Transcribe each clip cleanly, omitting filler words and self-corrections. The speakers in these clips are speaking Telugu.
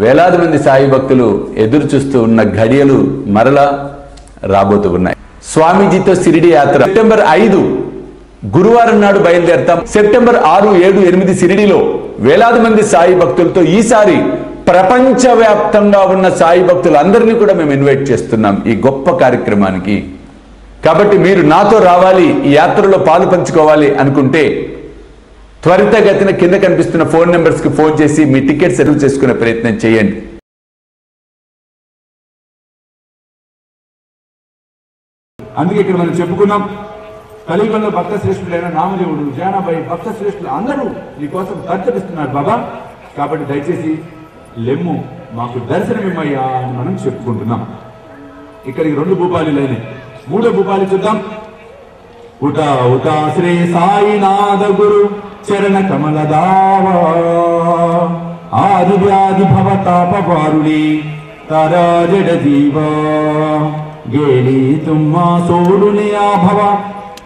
వేలాది మంది సాయి భక్తులు ఎదురు చూస్తూ ఉన్న ఘడియలు మరలా రాబోతూ ఉన్నాయి. స్వామీజీతో షిరిడి యాత్ర సెప్టెంబర్ 5 గురువారం నాడు బయలుదేరతాం. సెప్టెంబర్ 6, 7, 8 షిరిడిలో వేలాది మంది సాయి భక్తులతో ఈసారి ప్రపంచవ్యాప్తంగా ఉన్న సాయి భక్తులందరినీ కూడా మేము ఇన్వైట్ చేస్తున్నాం ఈ గొప్ప కార్యక్రమానికి. కాబట్టి మీరు నాతో రావాలి, ఈ యాత్రలో పాలు పంచుకోవాలి అనుకుంటే త్వరితగతిన కింద కనిపిస్తున్న ఫోన్ నెంబర్స్ కి ఫోన్ చేసి మీ టికెట్ రిజర్వ్ చేసుకునే ప్రయత్నం చేయండి. అందుకే ఇక్కడ మనం చెప్పుకున్నాం, కలియుగంలో భక్త శ్రేష్ఠులైన నామదేవుడు, జానాబాయి, భక్త శ్రేష్ఠులు అందరూ నీకోసం తర్జపిస్తున్నారు బాబా. కాబట్టి దయచేసి లెమ్ము, మాకు దర్శనమిమ్మయ్యా అని మనం చెప్పుకుంటున్నాం. ఇక్కడికి 2 భూపాలీలైన 3వ భూపాలి చూద్దాం. ఉటా ఉటా శ్రీ సాయినాథ గురు చరణ కమలదావా ఆది వ్యాధి భవతాపవారుడి తరాజడ జీవా గేలి తుమ్మా సోడుని ఆభవ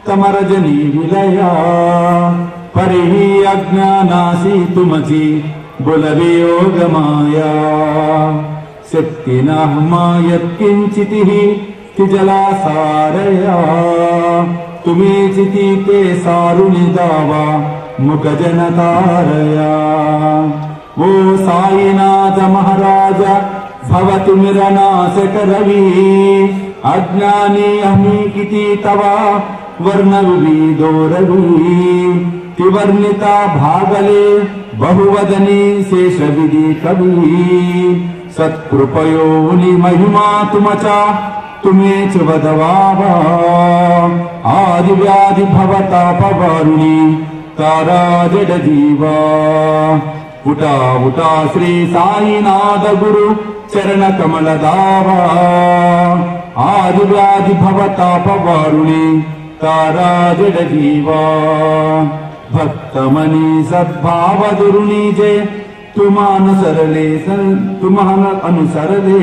తమరజని విలయా పరిహి అజ్ఞానాసి తుమచి బులవే యోగమాయా శక్తి నహమాయత్కించితి తిజలాసారయా తుమే చితితే సారుని దావా ముఖ జనతారయా. ఓ సాయినాథ మహారాజ భవతు మిరనాశక రవి అజ్ఞాని అహమీకితి తవా వర్ణ వివిధో రవి త్రివర్ణిత భాగలే బహువదని శేష విధి కవి సత్కృపయోని మహిమా తుమచా తుమే చ వదవావా ఆది వ్యాధి భవతాపవారుని తారాజడ జీవా. ఉటా ఉటా శ్రీ సాయినాథ గురు చరణ కమలదావా ఆది వ్యాధి భవతాపవారుని తారాజడ జీవా. భక్తమని సద్భావదురుని జయ తుమానుసరలే తుమహన అనుసరలే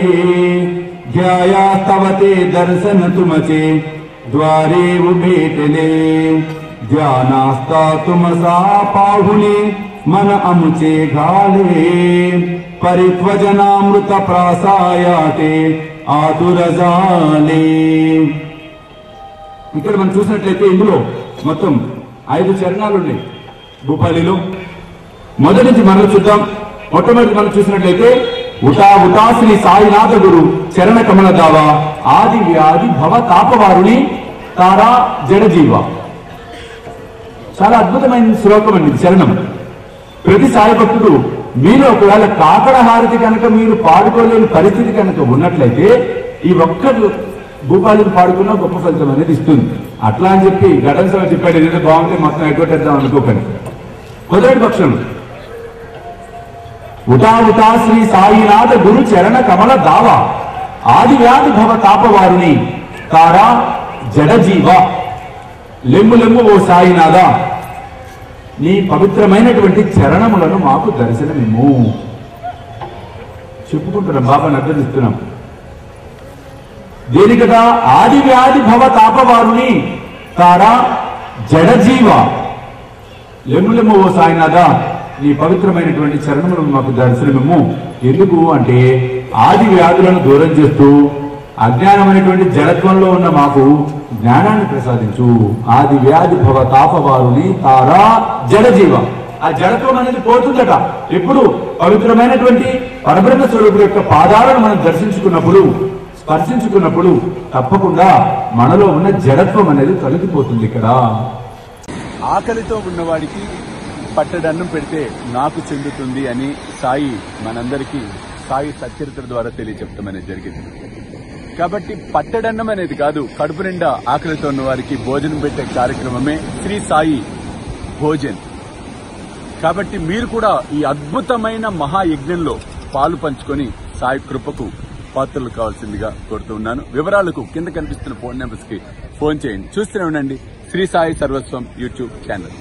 ధ్యాయాస్తవతే దర్శన తుమచే ద్వారే ఉభేటలే ధ్యానాస్తా తుమసా పాహులే మన అముచే ఘాలే పరిత్వజనామృత ప్రాసాయాతే ఆతురజాలే. ఇక్కడ మనం చూసినట్లయితే ఇందులో మొత్తం 5 చరణాలు ఉన్నాయి భూపాలిలో. మొదటి నుంచి మనం చూద్దాం. మొట్టమొదటి మనం చూసినట్లయితే ఉటా ఉటా శ్రీ సాయినాథ గురు చరణ కమల దావా ఆది వ్యాధి భవ తాపవారుని తారా జడజీవ. చాలా అద్భుతమైన శ్లోకం అండి చరణం. ప్రతి సాయి భక్తుడు మీరు ఒకవేళ కాకడ హారతి కనుక మీరు పాడుకోలేని పరిస్థితి కనుక ఉన్నట్లయితే ఈ ఒక్క భూపాలిని పాడుకున్న గొప్ప ఫలితం అనేది ఇస్తుంది. అట్లా అని చెప్పి ఘటన సభ చెప్పాడు ఏదైతే బాగుంటే మొత్తం ఎగ్గొట్టేద్దాం అనుకోకండి. మొదటి పక్షం ఉటా ఉటా శ్రీ సాయినాథ గురు చరణ కమల దావా ఆది వ్యాధి భవ తాపవారుని తారా జడజీవ. లెమ్ము లెమ్ము ఓ సాయినాథ, నీ పవిత్రమైనటువంటి చరణములను మాకు దర్శనమిమ్ము. చెప్పుకుంటున్నాం, బాబాని అర్థమిస్తున్నాం. దేనికదా ఆది వ్యాధి భవ తాపవారుని తారా జడజీవ. లెమ్ము లెమ్ము ఓ సాయినాథ, నీ పవిత్రమైనటువంటి చరణములను మాకు దర్శనమిమ్ము. ఎందుకు అంటే ఆది వ్యాధులను దూరం చేస్తూ అజ్ఞానమైనటువంటి జడత్వంలో ఉన్న మాకు జ్ఞానాన్ని ప్రసాదించు. ఆది వ్యాధి భవ తాపవారుని తారా జడజీవ. ఆ జడత్వం అనేది పోతుందట ఎప్పుడు పవిత్రమైనటువంటి పరబ్రహ్మ స్వరూపుడు యొక్క పాదాలను మనం దర్శించుకున్నప్పుడు, స్పర్శించుకున్నప్పుడు తప్పకుండా మనలో ఉన్న జడత్వం అనేది తొలగిపోతుంది. ఇక్కడ ఆకలితో ఉన్నవాడికి పట్టడన్నం పెడితే నాకు చెందుతుంది అని సాయి మనందరికీ సాయి సచ్చరిత్ర ద్వారా తెలియచెప్పడం అనేది జరిగింది. కాబట్టి పట్టడన్నం అనేది కాదు, కడుపు నిండా ఆకలితో ఉన్న వారికి భోజనం పెట్టే కార్యక్రమమే శ్రీ సాయి భోజన్. కాబట్టి మీరు కూడా ఈ అద్భుతమైన మహాయజ్ఞంలో పాలు పంచుకొని సాయి కృపకు పాత్రలు కావాల్సిందిగా కోరుతూ ఉన్నాను. వివరాలకు కింద కనిపిస్తున్న ఫోన్ నెంబర్స్ కి ఫోన్ చేయండి. చూస్తూనే ఉండండి శ్రీ సాయి సర్వస్వం యూట్యూబ్ ఛానల్.